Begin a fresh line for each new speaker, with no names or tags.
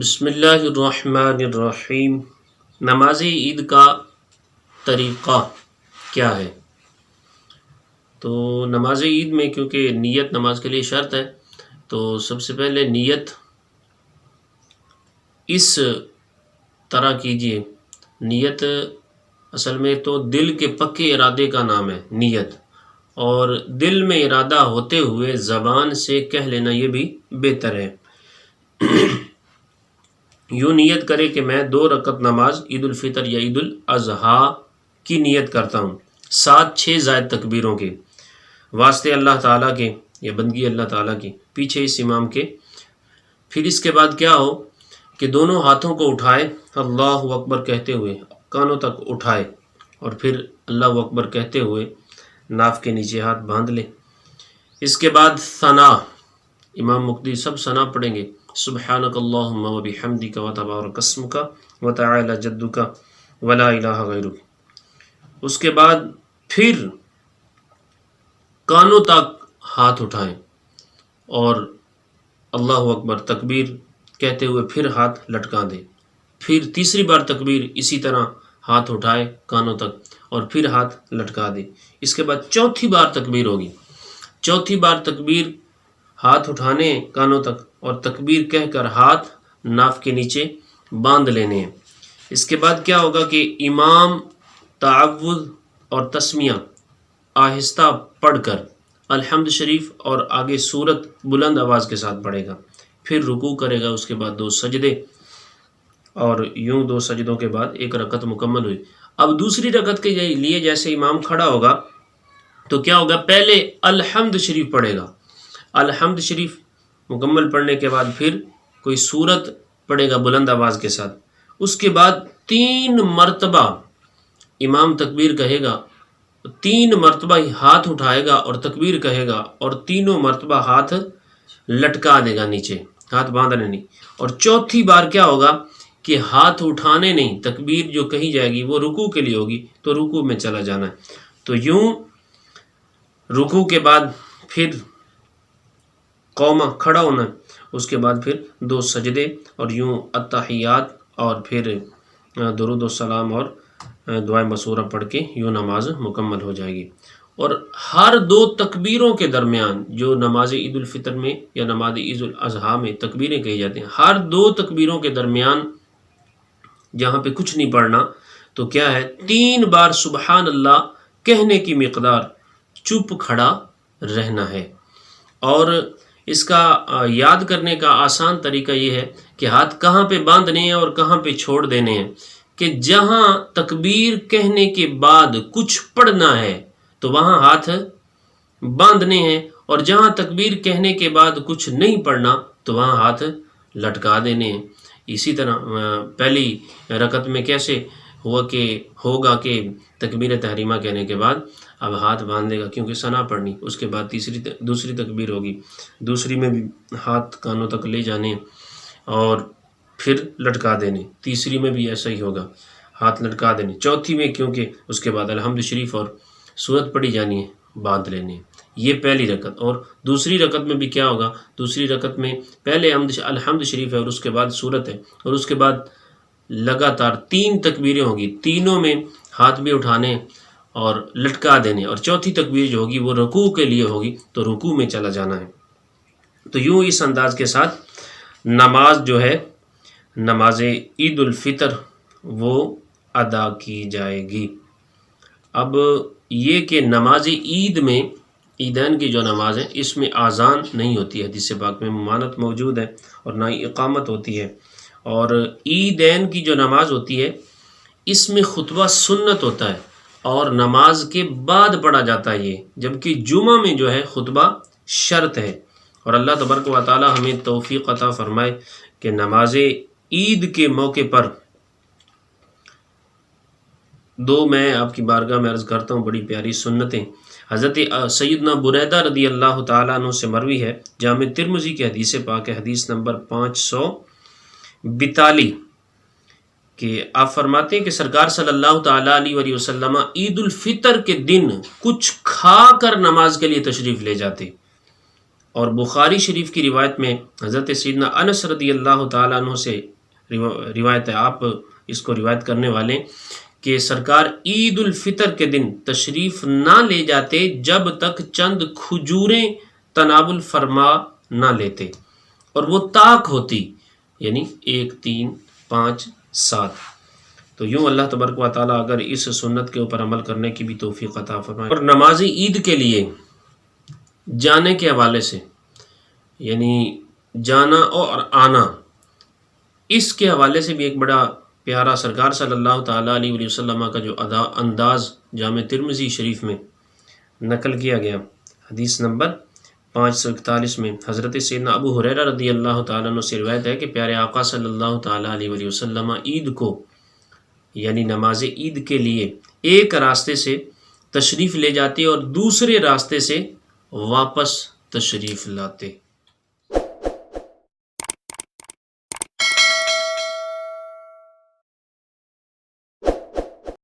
بسم اللہ الرحمن الرحیم۔ نماز عید کا طریقہ کیا ہے؟ تو نماز عید میں کیونکہ نیت نماز کے لیے شرط ہے، تو سب سے پہلے نیت اس طرح کیجئے۔ نیت اصل میں تو دل کے پکے ارادے کا نام ہے نیت، اور دل میں ارادہ ہوتے ہوئے زبان سے کہہ لینا یہ بھی بہتر ہے۔ یوں نیت کرے کہ میں 2 رکعت نماز عید الفطر یا عید الاضحیٰ کی نیت کرتا ہوں، 7-6 زائد تکبیروں کے، واسطے اللہ تعالیٰ کے یا بندگی اللہ تعالیٰ کی، پیچھے اس امام کے۔ پھر اس کے بعد کیا ہو کہ دونوں ہاتھوں کو اٹھائے، اللہ اکبر کہتے ہوئے کانوں تک اٹھائے، اور پھر اللہ اکبر کہتے ہوئے ناف کے نیچے ہاتھ باندھ لے۔ اس کے بعد ثنا، امام مقتدی سب ثنا پڑھیں گے، سبحانک اللہم و بحمدک و تبارک اسمک و تعالی جدک ولا الہ غیرک۔ اس کے بعد پھر کانوں تک ہاتھ اٹھائیں اور اللہ اکبر تکبیر کہتے ہوئے پھر ہاتھ لٹکا دیں۔ پھر تیسری بار تکبیر اسی طرح ہاتھ اٹھائے کانوں تک اور پھر ہاتھ لٹکا دیں۔ اس کے بعد چوتھی بار تکبیر ہوگی، چوتھی بار تکبیر ہاتھ اٹھانے کانوں تک اور تکبیر کہہ کر ہاتھ ناف کے نیچے باندھ لینے ہیں۔ اس کے بعد کیا ہوگا کہ امام تعوذ اور تسمیہ آہستہ پڑھ کر الحمد شریف اور آگے سورت بلند آواز کے ساتھ پڑھے گا، پھر رکوع کرے گا، اس کے بعد 2 سجدے، اور یوں 2 سجدوں کے بعد 1 رکعت مکمل ہوئی۔ اب دوسری رکعت کے لیے جیسے امام کھڑا ہوگا تو کیا ہوگا، پہلے الحمد شریف پڑھے گا، الحمد شریف مکمل پڑھنے کے بعد پھر کوئی سورت پڑھے گا بلند آواز کے ساتھ۔ اس کے بعد 3 مرتبہ امام تکبیر کہے گا، 3 مرتبہ ہی ہاتھ اٹھائے گا اور تکبیر کہے گا، اور تینوں مرتبہ ہاتھ لٹکا دے گا نیچے، ہاتھ باندھنے نہیں۔ اور چوتھی بار کیا ہوگا کہ ہاتھ اٹھانے نہیں، تکبیر جو کہی جائے گی وہ رکوع کے لیے ہوگی تو رکوع میں چلا جانا ہے۔ تو یوں رکوع کے بعد پھر قومہ کھڑا ہونا ہے، اس کے بعد پھر 2 سجدے، اور یوں التحیات اور پھر درود و سلام اور دعائے مسورہ پڑھ کے یوں نماز مکمل ہو جائے گی۔ اور ہر 2 تکبیروں کے درمیان، جو نماز عید الفطر میں یا نماز عید الاضحیٰ میں تکبیریں کہی جاتی ہیں، ہر 2 تکبیروں کے درمیان جہاں پہ کچھ نہیں پڑھنا، تو کیا ہے 3 بار سبحان اللہ کہنے کی مقدار چپ کھڑا رہنا ہے۔ اور اس کا یاد کرنے کا آسان طریقہ یہ ہے کہ ہاتھ کہاں پہ باندھنے ہیں اور کہاں پہ چھوڑ دینے ہیں، کہ جہاں تکبیر کہنے کے بعد کچھ پڑھنا ہے تو وہاں ہاتھ باندھنے ہیں، اور جہاں تکبیر کہنے کے بعد کچھ نہیں پڑھنا تو وہاں ہاتھ لٹکا دینے ہیں۔ اسی طرح پہلی رکعت میں کیسے ہوگا کہ تکبیر تحریمہ کہنے کے بعد اب ہاتھ باندھے گا کیونکہ ثنا پڑھنی، اس کے بعد دوسری تکبیر ہوگی، دوسری میں بھی ہاتھ کانوں تک لے جانے اور پھر لٹکا دینے، تیسری میں بھی ایسا ہی ہوگا، ہاتھ لٹکا دینے، چوتھی میں کیونکہ اس کے بعد الحمد شریف اور سورت پڑھی جانی ہے، باندھ لینے۔ یہ پہلی رکعت۔ اور دوسری رکعت میں بھی کیا ہوگا، دوسری رکعت میں پہلے الحمد شریف ہے اور اس کے بعد سورت ہے، اور اس کے بعد لگاتار 3 تکبیریں ہوگی، تینوں میں ہاتھ بھی اٹھانے اور لٹکا دینے، اور چوتھی تکبیر جو ہوگی وہ رکوع کے لیے ہوگی تو رکوع میں چلا جانا ہے۔ تو یوں اس انداز کے ساتھ نماز جو ہے، نماز عید الفطر وہ ادا کی جائے گی۔ اب یہ کہ نماز عید میں، عیدین کی جو نماز ہے، اس میں آذان نہیں ہوتی ہے، حدیث پاک میں ممانعت موجود ہے، اور نہ ہی اقامت ہوتی ہے۔ اور عیدین کی جو نماز ہوتی ہے اس میں خطبہ سنت ہوتا ہے اور نماز کے بعد پڑھا جاتا ہے یہ، جبکہ جمعہ میں جو ہے خطبہ شرط ہے۔ اور اللہ تبارک و تعالی ہمیں توفیق عطا فرمائے کہ نماز عید کے موقع پر 2 میں آپ کی بارگاہ میں عرض کرتا ہوں بڑی پیاری سنتیں۔ حضرت سیدنا بریدہ رضی اللہ تعالیٰ عنہ سے مروی ہے، جامع ترمذی کی حدیث پاک ہے، حدیث نمبر 542، کہ آپ فرماتے ہیں کہ سرکار صلی اللہ تعالیٰ علیہ وسلم عید الفطر کے دن کچھ کھا کر نماز کے لیے تشریف لے جاتے، اور بخاری شریف کی روایت میں حضرت سیدنا انس رضی اللہ تعالیٰ عنہ سے روایت ہے، آپ اس کو روایت کرنے والے، کہ سرکار عید الفطر کے دن تشریف نہ لے جاتے جب تک چند کھجوریں تناول فرما نہ لیتے، اور وہ طاق ہوتی، یعنی 1 3 5 7۔ تو یوں اللہ تبارک و تعالیٰ اگر اس سنت کے اوپر عمل کرنے کی بھی توفیق عطا فرمائے۔ اور نماز عید کے لیے جانے کے حوالے سے، یعنی جانا اور آنا، اس کے حوالے سے بھی ایک بڑا پیارا سرکار صلی اللہ تعالیٰ علیہ وسلم کا جو انداز جامع ترمذی شریف میں نقل کیا گیا، حدیث نمبر 541 میں حضرت سیدنا ابو ہریرہ رضی اللہ تعالیٰ عنہ سے روایت ہے کہ پیارے آقا صلی اللہ تعالیٰ علیہ وسلم عید کو، یعنی نماز عید کے لیے، ایک راستے سے تشریف لے جاتے اور دوسرے راستے سے واپس تشریف لاتے۔